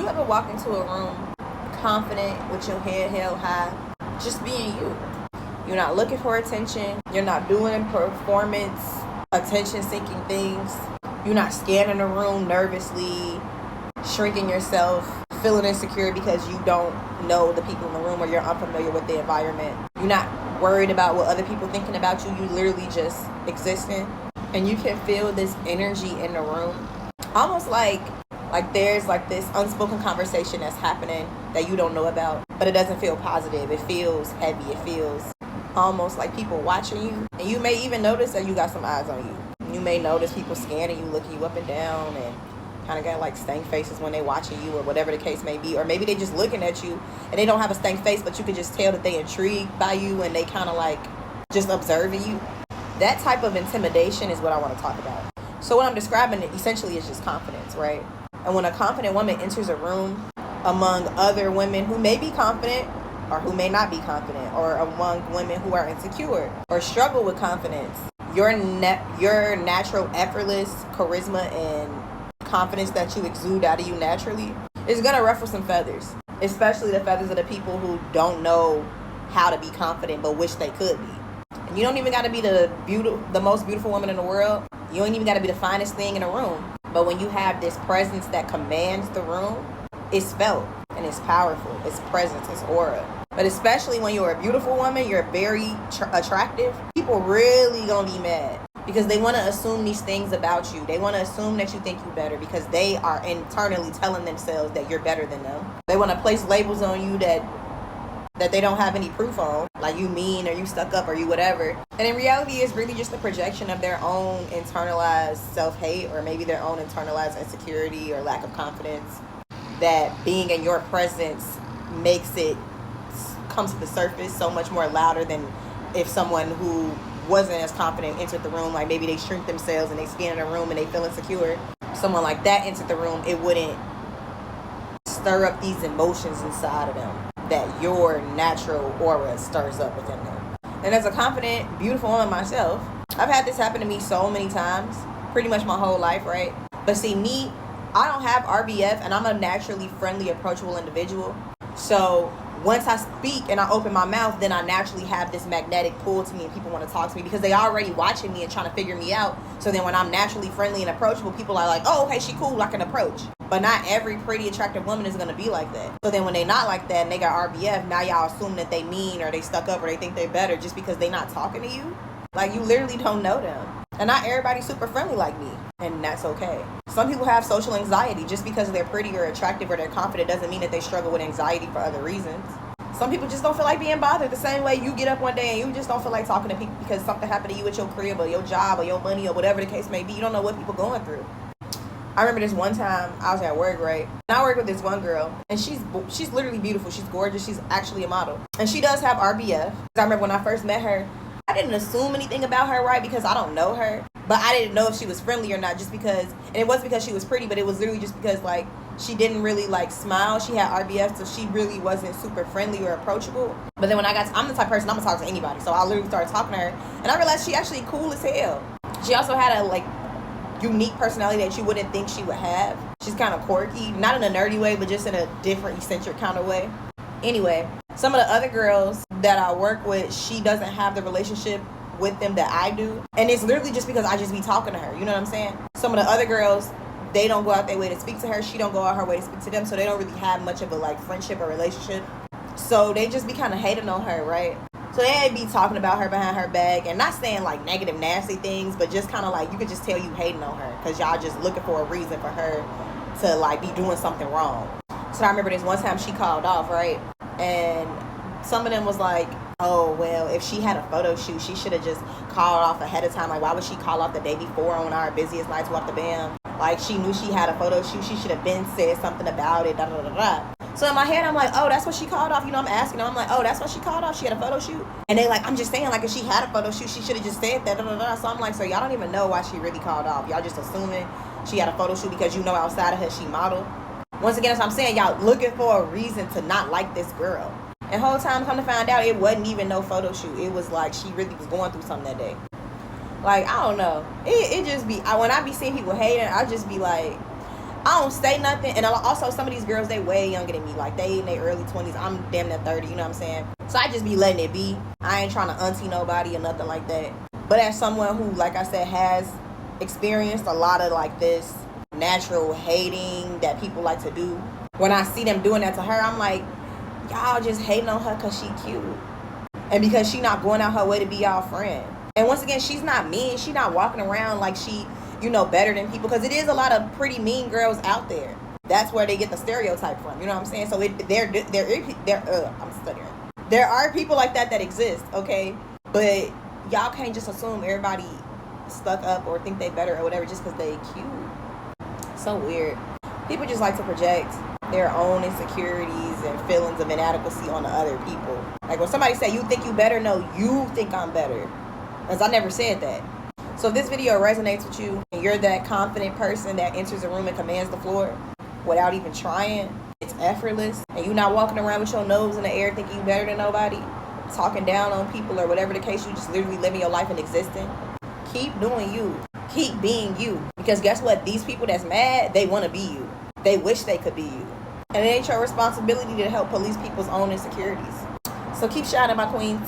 you ever walk into a room confident with your head held high, just being you? You're not looking for attention. You're not doing performance, attention-seeking things. You're not scanning the room nervously, shrinking yourself, feeling insecure because you don't know the people in the room or you're unfamiliar with the environment. You're not worried about what other people thinking about you. You literally just existing. And you can feel this energy in the room. Almost like there's like this unspoken conversation that's happening that you don't know about, but it doesn't feel positive. It feels heavy. It feels almost like people watching you. And you may even notice that you got some eyes on you. You may notice people scanning you, looking you up and down, and kind of got like stank faces when they watching you or whatever the case may be. Or maybe they just looking at you and they don't have a stank face, but you can just tell that they intrigued by you and they kind of like just observing you. That type of intimidation is what I want to talk about. So what I'm describing essentially is just confidence, right? And when a confident woman enters a room among other women who may be confident or who may not be confident, or among women who are insecure or struggle with confidence, your natural effortless charisma and confidence that you exude out of you naturally is going to ruffle some feathers, especially the feathers of the people who don't know how to be confident but wish they could be. And you don't even got to be the most beautiful woman in the world. You don't even got to be the finest thing in the room. But when you have this presence that commands the room, it's felt and it's powerful. It's presence, it's aura. But especially when you're a beautiful woman, you're very attractive, people really gonna be mad because they want to assume these things about you. They want to assume that you think you're better because they are internally telling themselves that you're better than them. They want to place labels on you that they don't have any proof on, like you mean or you stuck up or you whatever. And in reality, it's really just a projection of their own internalized self-hate or maybe their own internalized insecurity or lack of confidence, that being in your presence makes it come to the surface so much more louder than if someone who wasn't as confident entered the room. Like maybe they shrink themselves and they scan in a room and they feel insecure. Someone like that entered the room, it wouldn't stir up these emotions inside of them that your natural aura stirs up within them. And as a confident, beautiful woman myself, I've had this happen to me so many times, pretty much my whole life, right? But see, me, I don't have RBF, and I'm a naturally friendly, approachable individual. So once I speak and I open my mouth, then I naturally have this magnetic pull to me and people want to talk to me because they already watching me and trying to figure me out. So then when I'm naturally friendly and approachable, people are like, oh, okay, she cool, I can approach. But not every pretty, attractive woman is going to be like that. So then when they not like that and they got RBF, now y'all assume that they mean or they stuck up or they think they're better just because they not talking to you. Like, you literally don't know them. And not everybody's super friendly like me. And that's okay. Some people have social anxiety. Just because they're pretty or attractive or they're confident doesn't mean that they struggle with anxiety for other reasons. Some people just don't feel like being bothered. The same way you get up one day and you just don't feel like talking to people because something happened to you at your crib or your job or your money or whatever the case may be. You don't know what people going through. I remember this one time I was at work, right? And I work with this one girl, and she's literally beautiful. She's gorgeous. She's actually a model. And she does have RBF. I remember when I first met her, I didn't assume anything about her, right? Because I don't know her. But I didn't know if she was friendly or not just because, and it wasn't because she was pretty, but it was literally just because, like, she didn't really, like, smile. She had RBF, so she really wasn't super friendly or approachable. But then when I'm the type of person, I'm going to talk to anybody. So I literally started talking to her, and I realized she actually cool as hell. She also had a, like, unique personality that you wouldn't think she would have. She's kind of quirky, not in a nerdy way, but just in a different, eccentric kind of way. Anyway, some of the other girls that I work with, she doesn't have the relationship with them that I do. And it's literally just because I just be talking to her. You know what I'm saying? Some of the other girls, they don't go out their way to speak to her. She don't go out her way to speak to them. So they don't really have much of a, like, friendship or relationship. So they just be kind of hating on her, right? So they'd be talking about her behind her back and not saying like negative, nasty things, but just kind of like you could just tell you hating on her because y'all just looking for a reason for her to like be doing something wrong. So I remember this one time she called off, right? And some of them was like, oh, well, if she had a photo shoot, she should have just called off ahead of time. Like, why would she call off the day before on our busiest nights off the bam? Like, she knew she had a photo shoot. She should have been said something about it, da da da da. So in my head, I'm like, oh, that's what she called off. You know, I'm asking them. I'm like, oh, that's what she called off. She had a photo shoot. And they like, I'm just saying, like, if she had a photo shoot, she should have just said that, da da da. So I'm like, so y'all don't even know why she really called off. Y'all just assuming she had a photo shoot because you know outside of her she modeled. Once again, as I'm saying, y'all looking for a reason to not like this girl. And whole time, come to find out, it wasn't even no photo shoot. It was like she really was going through something that day. Like, I don't know. It just be, when I be seeing people hating, I just be like, I don't say nothing. And also, some of these girls, they way younger than me. Like, they in their early 20s. I'm damn near 30, you know what I'm saying? So I just be letting it be. I ain't trying to auntie nobody or nothing like that. But as someone who, like I said, has experienced a lot of, like, this natural hating that people like to do, when I see them doing that to her, I'm like, y'all just hating on her because she cute. And because she not going out her way to be y'all friend. And once again, she's not mean. She not walking around like she, you know, better than people. Because it is a lot of pretty mean girls out there. That's where they get the stereotype from. You know what I'm saying? So I'm stuttering. There are people like that exist, okay? But y'all can't just assume everybody stuck up or think they better or whatever just because they cute. So weird. People just like to project their own insecurities and feelings of inadequacy on the other people. Like when somebody say, you think you better? No, you think I'm better. Because I never said that. So if this video resonates with you and you're that confident person that enters a room and commands the floor without even trying, it's effortless, and you're not walking around with your nose in the air thinking you better than nobody, talking down on people or whatever the case, you just literally living your life and existing, keep doing you. Keep being you. Because guess what? These people that's mad, they want to be you. They wish they could be you. And it ain't your responsibility to help police people's own insecurities. So keep shining, my queens.